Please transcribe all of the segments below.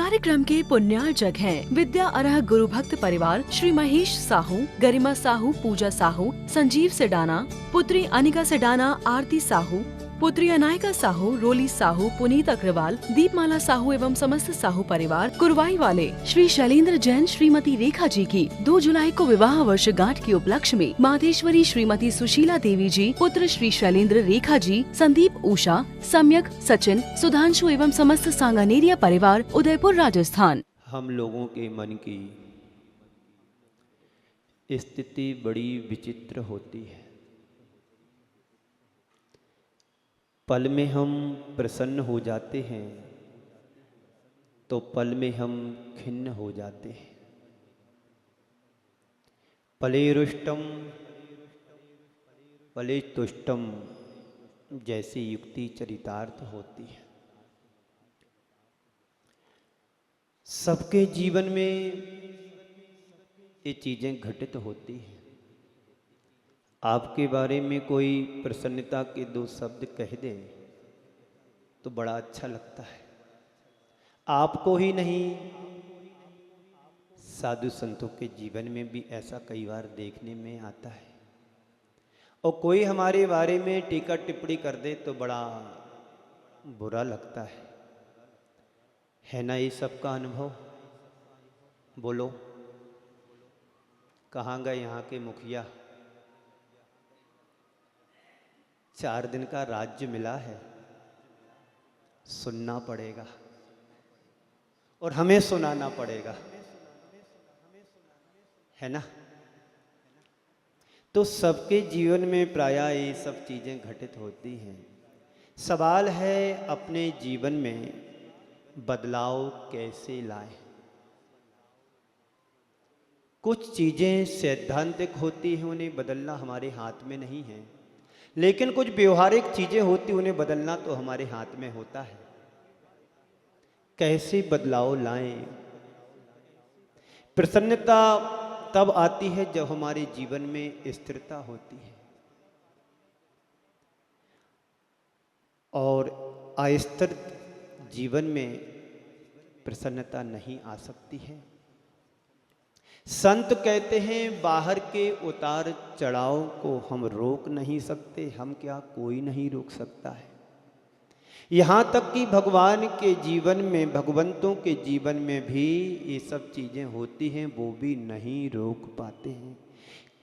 कार्यक्रम के पुण्यार्चक हैं विद्या अरह गुरु भक्त परिवार श्री महेश साहू, गरिमा साहू, पूजा साहू, संजीव सेडाना, पुत्री अनिका सेडाना, आरती साहू, पुत्री अनायका साहू, रोली साहू, पुनीत अग्रवाल, दीपमाला साहू एवं समस्त साहू परिवार कुरवाई वाले श्री शैलेंद्र जैन श्रीमती रेखा जी की 2 जुलाई को विवाह वर्षगांठ के उपलक्ष्य में माधेश्वरी श्रीमती सुशीला देवी जी, पुत्र श्री शैलेंद्र रेखा जी, संदीप उषा, सम्यक सचिन, सुधांशु एवं समस्त सांगानेरिया परिवार उदयपुर राजस्थान। हम लोगों के मन की स्थिति बड़ी विचित्र होती है। पल में हम प्रसन्न हो जाते हैं तो पल में हम खिन्न हो जाते हैं। पले रुष्टम पले तुष्टम जैसी युक्ति चरितार्थ होती है। सबके जीवन में ये चीज़ें घटित होती हैं। आपके बारे में कोई प्रसन्नता के 2 शब्द कह दे तो बड़ा अच्छा लगता है। आपको ही नहीं, साधु संतों के जीवन में भी ऐसा कई बार देखने में आता है। और कोई हमारे बारे में टीका टिप्पणी कर दे तो बड़ा बुरा लगता है ना? ये सबका अनुभव। बोलो, कहाँ गए यहाँ के मुखिया? 4 दिन का राज्य मिला है, सुनना पड़ेगा और हमें सुनाना पड़ेगा, है ना? तो सबके जीवन में प्रायः ये सब चीज़ें घटित होती हैं। सवाल है अपने जीवन में बदलाव कैसे लाएं। कुछ चीज़ें सैद्धांतिक होती हैं, उन्हें बदलना हमारे हाथ में नहीं है, लेकिन कुछ व्यवहारिक चीज़ें होती उन्हें बदलना तो हमारे हाथ में होता है। कैसे बदलाव लाएं? प्रसन्नता तब आती है जब हमारे जीवन में स्थिरता होती है, और अस्थिर जीवन में प्रसन्नता नहीं आ सकती है। संत कहते हैं बाहर के उतार चढ़ाव को हम रोक नहीं सकते, हम क्या, कोई नहीं रोक सकता है। यहाँ तक कि भगवान के जीवन में, भगवंतों के जीवन में भी ये सब चीज़ें होती हैं, वो भी नहीं रोक पाते हैं।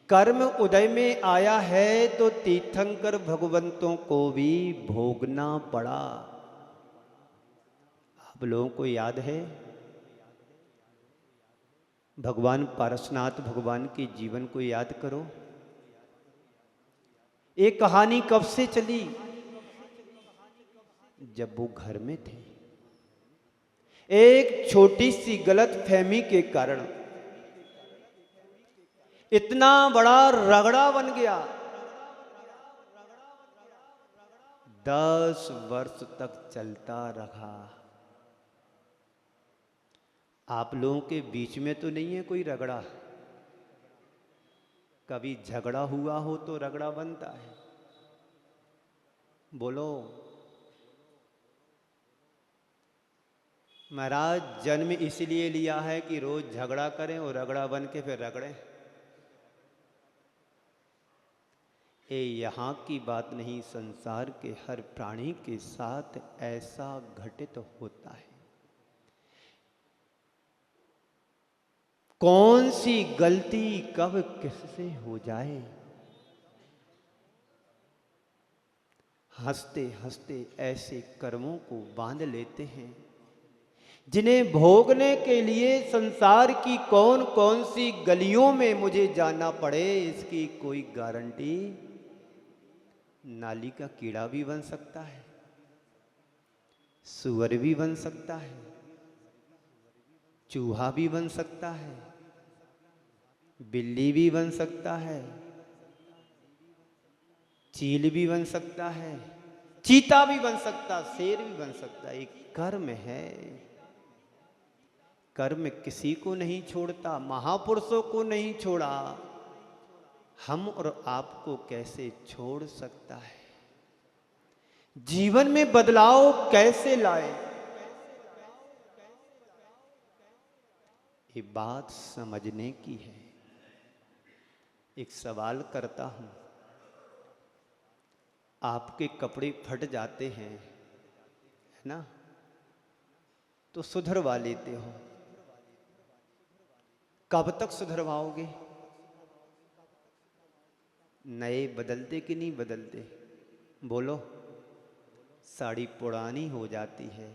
कर्म उदय में आया है तो तीर्थंकर भगवंतों को भी भोगना पड़ा। आप लोगों को याद है भगवान पारसनाथ भगवान के जीवन को याद करो। एक कहानी कब से चली? जब वो घर में थे। एक छोटी सी गलत फहमी के कारण इतना बड़ा रगड़ा बन गया। 10 वर्ष तक चलता रहा। आप लोगों के बीच में तो नहीं है कोई रगड़ा? कभी झगड़ा हुआ हो तो रगड़ा बनता है। बोलो। महाराज जन्म इसलिए लिया है कि रोज झगड़ा करें और रगड़ा बन के फिर रगड़ें। ये यहाँ की बात नहीं, संसार के हर प्राणी के साथ ऐसा घटित होता है। कौन सी गलती कब किससे हो जाए, हंसते हंसते ऐसे कर्मों को बांध लेते हैं जिन्हें भोगने के लिए संसार की कौन कौन सी गलियों में मुझे जाना पड़े इसकी कोई गारंटी। नाली का कीड़ा भी बन सकता है, सुअर भी बन सकता है, चूहा भी बन सकता है, बिल्ली भी बन सकता है, चील भी बन सकता है, चीता भी बन सकता, शेर भी बन सकता है। एक कर्म है। कर्म किसी को नहीं छोड़ता, महापुरुषों को नहीं छोड़ा, हम और आपको कैसे छोड़ सकता है? जीवन में बदलाव कैसे लाए? ये बात समझने की है। एक सवाल करता हूं, आपके कपड़े फट जाते हैं, है ना, तो सुधरवा लेते हो, कब तक सुधरवाओगे? नए बदलते कि नहीं बदलते? बोलो। साड़ी पुरानी हो जाती है,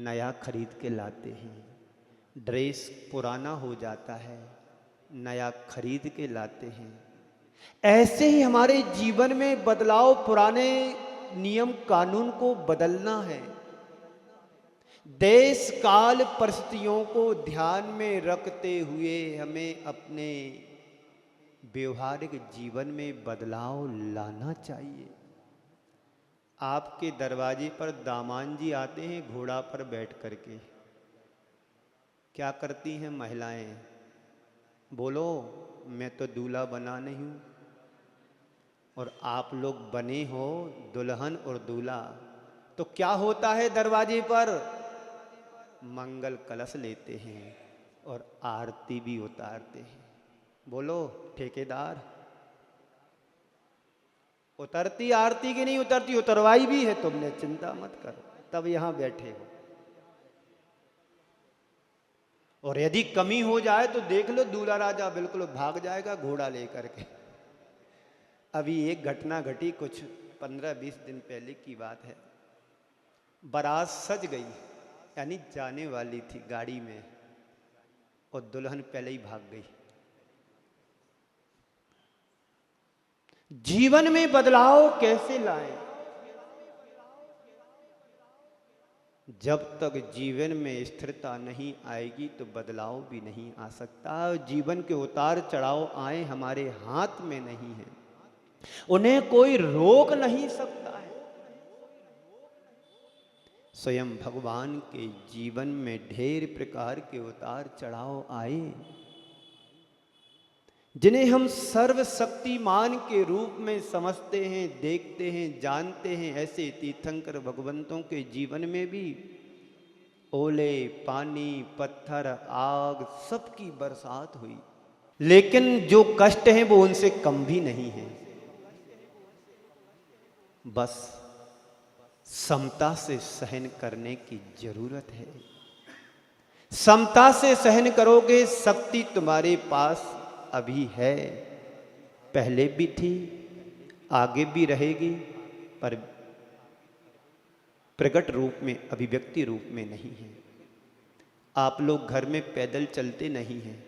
नया खरीद के लाते हैं। ड्रेस पुराना हो जाता है, नया खरीद के लाते हैं। ऐसे ही हमारे जीवन में बदलाव, पुराने नियम कानून को बदलना है। देश काल परिस्थितियों को ध्यान में रखते हुए हमें अपने व्यवहारिक जीवन में बदलाव लाना चाहिए। आपके दरवाजे पर दामान जी आते हैं घोड़ा पर बैठ करके, क्या करती हैं महिलाएं? बोलो, मैं तो दूल्हा बना नहीं हूं, और आप लोग बने हो दुल्हन और दूल्हा। तो क्या होता है दरवाजे पर? मंगल कलश लेते हैं और आरती भी उतारते हैं। बोलो ठेकेदार, उतरती आरती की नहीं उतरती? उतरवाई भी है तुमने, चिंता मत करो, तब यहां बैठे हो। और यदि कमी हो जाए तो देख लो, दूल्हा राजा बिल्कुल भाग जाएगा घोड़ा लेकर के। अभी एक घटना घटी, कुछ 15-20 दिन पहले की बात है। बारात सज गई, यानी जाने वाली थी गाड़ी में, और दुल्हन पहले ही भाग गई। जीवन में बदलाव कैसे लाएं? जब तक जीवन में स्थिरता नहीं आएगी तो बदलाव भी नहीं आ सकता। जीवन के उतार चढ़ाव आए, हमारे हाथ में नहीं है, उन्हें कोई रोक नहीं सकता है। स्वयं भगवान के जीवन में ढेर प्रकार के उतार चढ़ाव आए, जिन्हें हम सर्वशक्तिमान के रूप में समझते हैं, देखते हैं, जानते हैं। ऐसे तीर्थंकर भगवंतों के जीवन में भी ओले, पानी, पत्थर, आग, सबकी बरसात हुई, लेकिन जो कष्ट हैं वो उनसे कम भी नहीं है। बस समता से सहन करने की जरूरत है। समता से सहन करोगे, शक्ति तुम्हारे पास अभी है, पहले भी थी, आगे भी रहेगी, पर प्रकट रूप में, अभिव्यक्ति रूप में नहीं है। आप लोग घर में पैदल चलते नहीं हैं,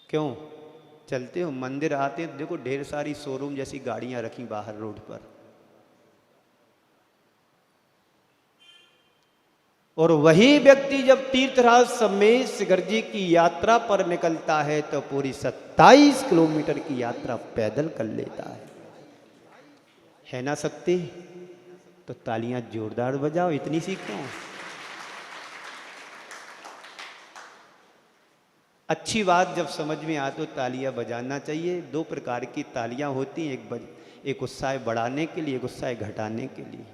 क्यों चलते हो? मंदिर आते हैं, देखो ढेर सारी शोरूम जैसी गाड़ियां रखी बाहर रोड पर, और वही व्यक्ति जब तीर्थराज समेत शिखर जी की यात्रा पर निकलता है तो पूरी 27 किलोमीटर की यात्रा पैदल कर लेता है ना सकते? तो तालियां जोरदार बजाओ, इतनी सी क्यों? अच्छी बात जब समझ में आए तो तालियां बजाना चाहिए। 2 प्रकार की तालियां होती हैं, एक उत्साह बढ़ाने के लिए, एक उत्साह घटाने के लिए।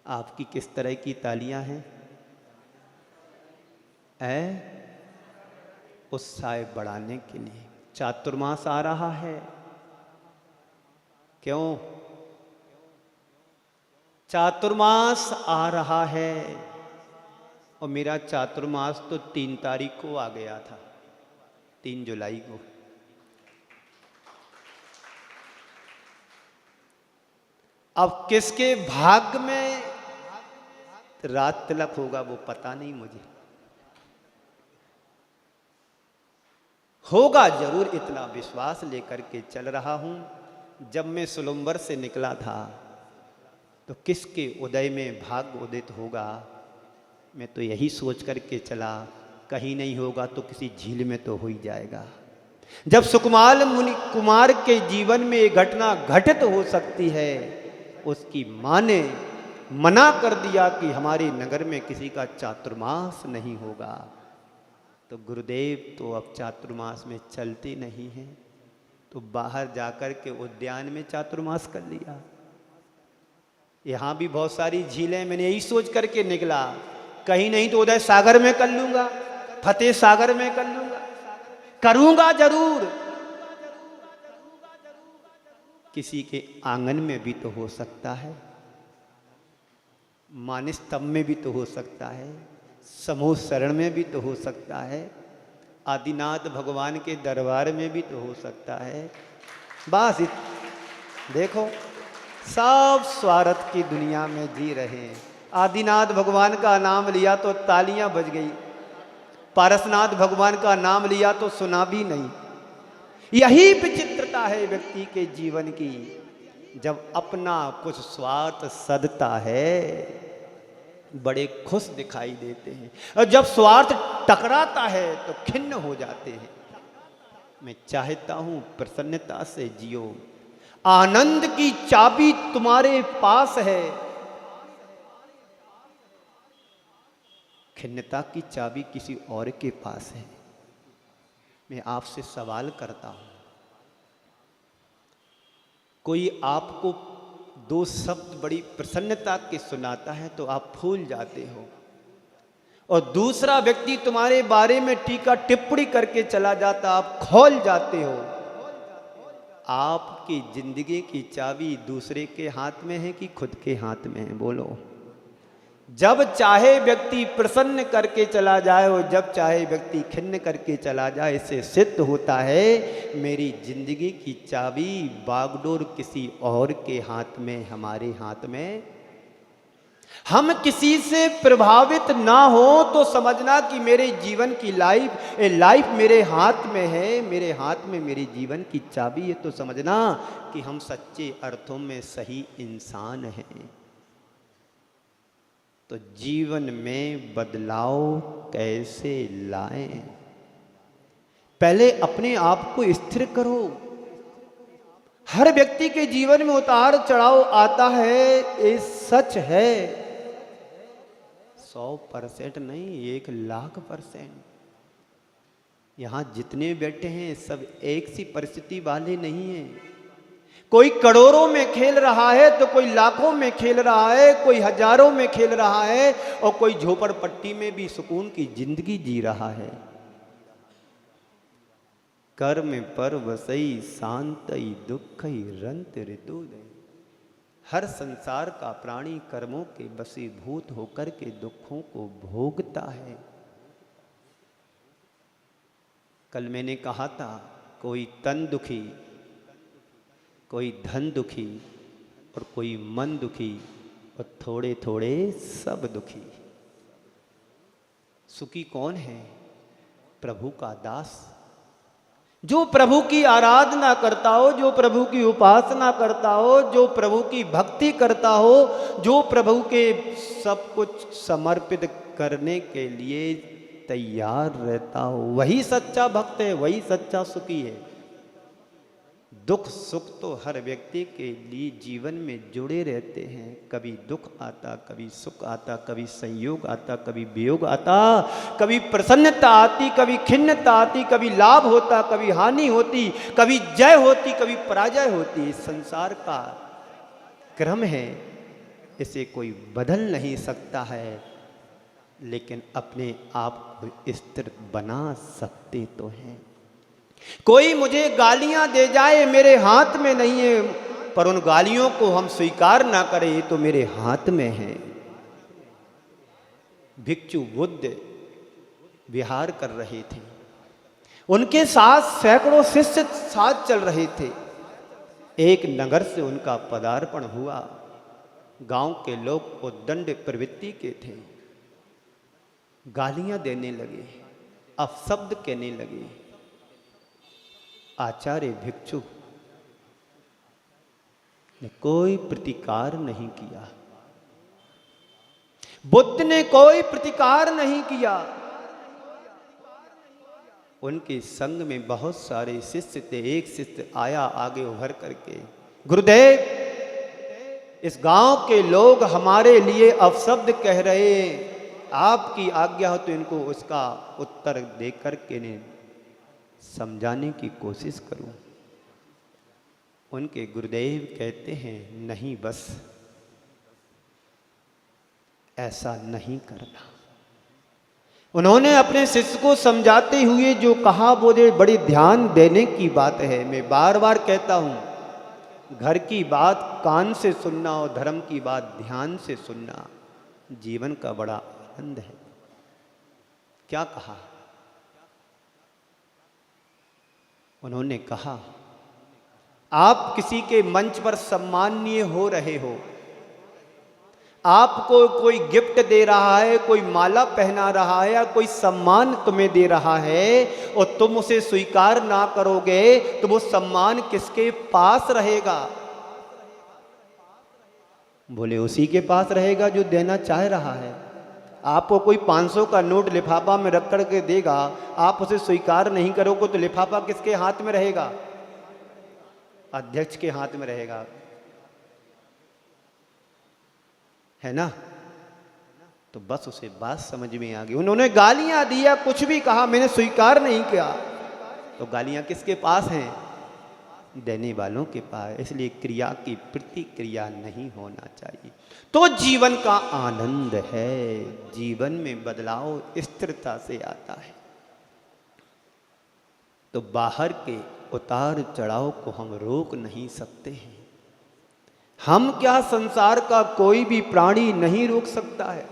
आपकी किस तरह की तालियां हैं? उत्साह बढ़ाने के लिए। चातुर्मास आ रहा है, क्यों? चातुर्मास आ रहा है, और मेरा चातुर्मास तो 3 तारीख को आ गया था, 3 जुलाई को। अब किसके भाग्य में रात तिलक होगा वो पता नहीं मुझे, होगा जरूर, इतना विश्वास लेकर के चल रहा हूं। जब मैं सुलंबर से निकला था तो किसके उदय में भाग्य उदित होगा, मैं तो यही सोच करके चला, कहीं नहीं होगा तो किसी झील में तो हो ही जाएगा। जब सुकुमार मुनि कुमार के जीवन में एक घटना घटित हो सकती है, उसकी मां ने मना कर दिया कि हमारे नगर में किसी का चातुर्मास नहीं होगा, तो गुरुदेव तो अब चातुर्मास में चलते नहीं हैं, तो बाहर जाकर के उद्यान में चातुर्मास कर लिया। यहाँ भी बहुत सारी झीलें, मैंने यही सोच करके निकला, कहीं नहीं तो उदय सागर में कर लूंगा। फतेह सागर में कर लूंगा, करूंगा जरूर। किसी के आंगन में भी तो हो सकता है, मानस्तंभ में भी तो हो सकता है, समूह शरण में भी तो हो सकता है, आदिनाथ भगवान के दरबार में भी तो हो सकता है। बस देखो, सब स्वार्थ की दुनिया में जी रहे हैं। आदिनाथ भगवान का नाम लिया तो तालियां बज गई, पारसनाथ भगवान का नाम लिया तो सुना भी नहीं। यही विचित्रता है व्यक्ति के जीवन की। जब अपना कुछ स्वार्थ सदता है, बड़े खुश दिखाई देते हैं, और जब स्वार्थ टकराता है तो खिन्न हो जाते हैं। मैं चाहता हूं प्रसन्नता से जियो, आनंद की चाबी तुम्हारे पास है, खिन्नता की चाबी किसी और के पास है। मैं आपसे सवाल करता हूं, कोई आपको दो शब्द बड़ी प्रसन्नता के सुनाता है तो आप फूल जाते हो, और दूसरा व्यक्ति तुम्हारे बारे में टीका टिप्पणी करके चला जाता, आप खौल जाते हो। आपकी जिंदगी की चाबी दूसरे के हाथ में है कि खुद के हाथ में है? बोलो। जब चाहे व्यक्ति प्रसन्न करके चला जाए और जब चाहे व्यक्ति खिन्न करके चला जाए, इससे सिद्ध होता है मेरी जिंदगी की चाबी बागडोर किसी और के हाथ में, हमारे हाथ में। हम किसी से प्रभावित ना हो तो समझना कि मेरे जीवन की लाइफ मेरे हाथ में है, मेरे हाथ में मेरे जीवन की चाबी है, तो समझना कि हम सच्चे अर्थों में सही इंसान हैं। तो जीवन में बदलाव कैसे लाएं? पहले अपने आप को स्थिर करो। हर व्यक्ति के जीवन में उतार चढ़ाव आता है, ये सच है। 100% नहीं, 1,00,000%। यहां जितने बैठे हैं सब एक सी परिस्थिति वाले नहीं हैं। कोई करोड़ों में खेल रहा है तो कोई लाखों में खेल रहा है, कोई हजारों में खेल रहा है, और कोई झोपड़पट्टी में भी सुकून की जिंदगी जी रहा है। कर्म पर वसई शांतई दुखई रंत ऋतुदय। हर संसार का प्राणी कर्मों के वशीभूत होकर के दुखों को भोगता है। कल मैंने कहा था, कोई तन दुखी, कोई धन दुखी, और कोई मन दुखी, और थोड़े थोड़े सब दुखी। सुखी कौन है? प्रभु का दास, जो प्रभु की आराधना करता हो, जो प्रभु की उपासना करता हो, जो प्रभु की भक्ति करता हो, जो प्रभु के सब कुछ समर्पित करने के लिए तैयार रहता हो, वही सच्चा भक्त है, वही सच्चा सुखी है। दुख सुख तो हर व्यक्ति के लिए जीवन में जुड़े रहते हैं। कभी दुख आता, कभी सुख आता, कभी संयोग आता, कभी वियोग आता, कभी प्रसन्नता आती, कभी खिन्नता आती, कभी लाभ होता, कभी हानि होती, कभी जय होती, कभी पराजय होती। इस संसार का क्रम है, इसे कोई बदल नहीं सकता है, लेकिन अपने आप को स्थिर बना सकते तो हैं। कोई मुझे गालियां दे जाए, मेरे हाथ में नहीं है, पर उन गालियों को हम स्वीकार ना करें, ये तो मेरे हाथ में है। भिक्षु बुद्ध विहार कर रहे थे, उनके साथ सैकड़ों शिष्य साथ चल रहे थे। एक नगर से उनका पदार्पण हुआ। गांव के लोग उद्दंड प्रवृत्ति के थे, गालियां देने लगे, अपशब्द कहने लगे। आचार्य भिक्षु ने कोई प्रतिकार नहीं किया, बुद्ध ने कोई प्रतिकार नहीं किया। उनके संग में बहुत सारे शिष्य थे। एक शिष्य आया आगे उभर करके, गुरुदेव, इस गांव के लोग हमारे लिए अपशब्द कह रहे हैं, आपकी आज्ञा हो तो इनको उसका उत्तर दे करके ने समझाने की कोशिश करूं। उनके गुरुदेव कहते हैं, नहीं, बस ऐसा नहीं करना। उन्होंने अपने शिष्य को समझाते हुए जो कहा वो बड़े ध्यान देने की बात है। मैं बार बार कहता हूँ, घर की बात कान से सुनना और धर्म की बात ध्यान से सुनना जीवन का बड़ा आनंद है। क्या कहा? उन्होंने कहा, आप किसी के मंच पर सम्माननीय हो रहे हो, आपको कोई गिफ्ट दे रहा है, कोई माला पहना रहा है या कोई सम्मान तुम्हें दे रहा है और तुम उसे स्वीकार ना करोगे तो वो सम्मान किसके पास रहेगा? बोले उसी के पास रहेगा जो देना चाह रहा है। आपको कोई 500 का नोट लिफाफा में रख कर के देगा, आप उसे स्वीकार नहीं करोगे तो लिफाफा किसके हाथ में रहेगा? अध्यक्ष के हाथ में रहेगा, है ना? तो बस उसे बात समझ में आ गई। उन्होंने गालियां दिया, कुछ भी कहा, मैंने स्वीकार नहीं किया, तो गालियां किसके पास हैं? देने वालों के पास। इसलिए क्रिया की प्रतिक्रिया नहीं होना चाहिए। तो जीवन का आनंद है, जीवन में बदलाव स्थिरता से आता है। तो बाहर के उतार चढ़ाव को हम रोक नहीं सकते हैं। हम क्या, संसार का कोई भी प्राणी नहीं रोक सकता है,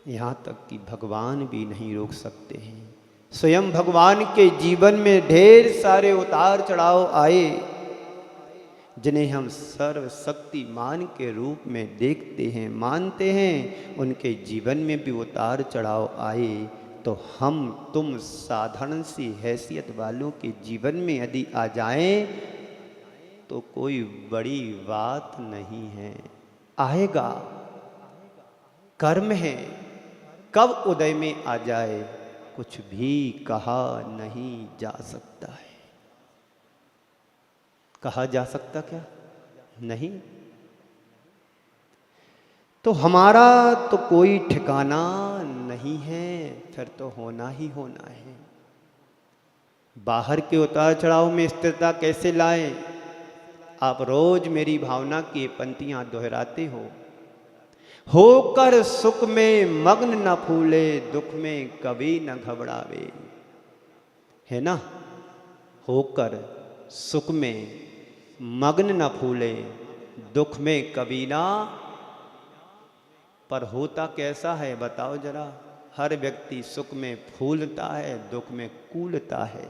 यहां तक कि भगवान भी नहीं रोक सकते हैं। स्वयं भगवान के जीवन में ढेर सारे उतार चढ़ाव आए, जिन्हें हम सर्वशक्तिमान के रूप में देखते हैं, मानते हैं। उनके जीवन में भी उतार चढ़ाव आए, तो हम तुम साधारण सी हैसियत वालों के जीवन में यदि आ जाएं तो कोई बड़ी बात नहीं है। आएगा, कर्म है, कब उदय में आ जाए कुछ भी कहा नहीं जा सकता है। कहा जा सकता क्या? नहीं। तो हमारा तो कोई ठिकाना नहीं है, फिर तो होना ही होना है। बाहर के उतार चढ़ाव में स्थिरता कैसे लाएं? आप रोज मेरी भावना की पंक्तियां दोहराते हो। होकर सुख में मग्न न फूले, दुख में कभी न घबरावे, है ना? होकर सुख में मग्न न फूले, दुख में कभी ना। पर होता कैसा है बताओ जरा? हर व्यक्ति सुख में फूलता है, दुख में कूलता है।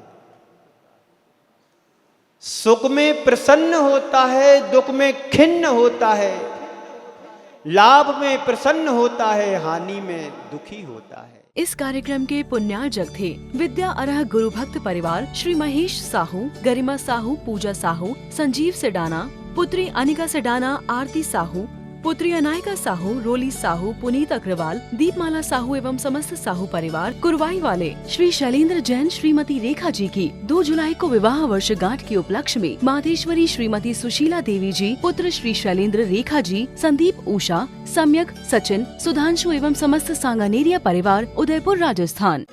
सुख में प्रसन्न होता है, दुख में खिन्न होता है। लाभ में प्रसन्न होता है, हानि में दुखी होता है। इस कार्यक्रम के पुण्यार्जक थे विद्या अरह गुरु भक्त परिवार श्री महेश साहू, गरिमा साहू, पूजा साहू, संजीव सेडाना, पुत्री अनिका सेडाना, आरती साहू, पुत्री अनायका साहू, रोली साहू, पुनीत अग्रवाल, दीपमाला साहू एवं समस्त साहू परिवार, कुरवाई वाले श्री शैलेंद्र जैन श्रीमती रेखा जी की 2 जुलाई को विवाह वर्षगांठ के उपलक्ष्य में माधेश्वरी श्रीमती सुशीला देवी जी, पुत्र श्री शैलेंद्र रेखा जी, संदीप उषा, सम्यक, सचिन, सुधांशु एवं समस्त सांगानेरिया परिवार, उदयपुर राजस्थान।